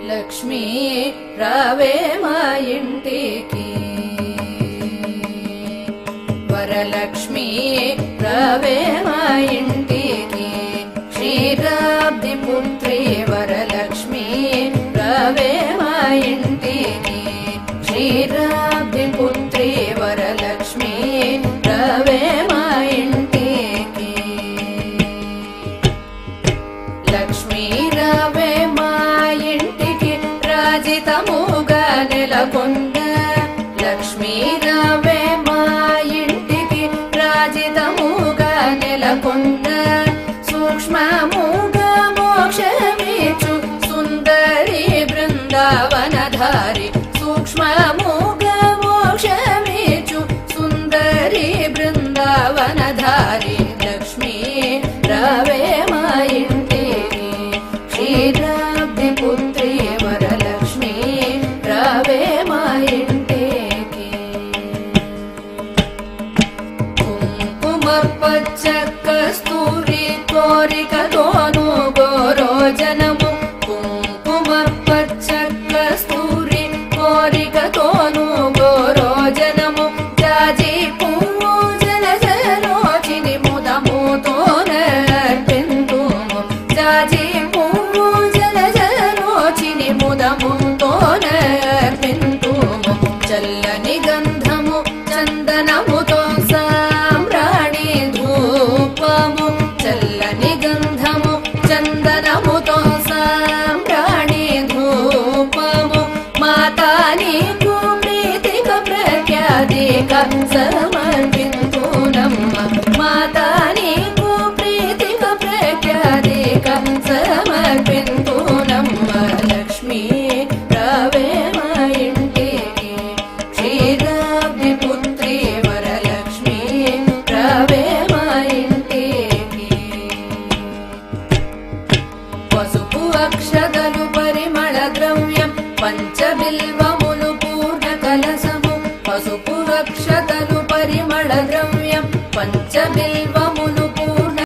లక్ష్మీ రావే మా ఇంటికి వరలక్ష్మీ రావే మా ఇంటికి క్షీరాబ్ది పుత్రి వరలక్ష్మీ రావే మా ఇంటికి క్షీరాబ్ది పుత్రి వరలక్ష్మీ రావే మా ఇంటికి లక్ష్మీ రావే మా ఇంటికి రాజితముగా నెలకొండ లక్ష్మీ రావే మా ఇంటికి రాజితముగా నెలకొండ సూక్ష్మముగా మోక్షమిచ్చు సుందరి బృందావనధారి సూక్ష్మముగా మోక్షమిచ్చు సుందరి బృందావనధారి లక్ష్మీ రావే మా ఇంటికి క్షీరాబ్ది పుత్రి వరలక్ష్మీ రావే మా ఇంటికి కుంకుమ పచ్చ కస్తూరి కోరికతోను గోరోజనము కుంకుమ పచ్చ కస్తూరి కోరికతోను గోరోజనము జాజి పువ్వు జలజలోచిని ముదముతోనర్పింతుము జాజి పువ్వు జలజలోచిని ముదముతోనర్పింతుము చల్లని గంధము చందనముతో సామ్రాణి ధూపము చల్లని గంధము చందనము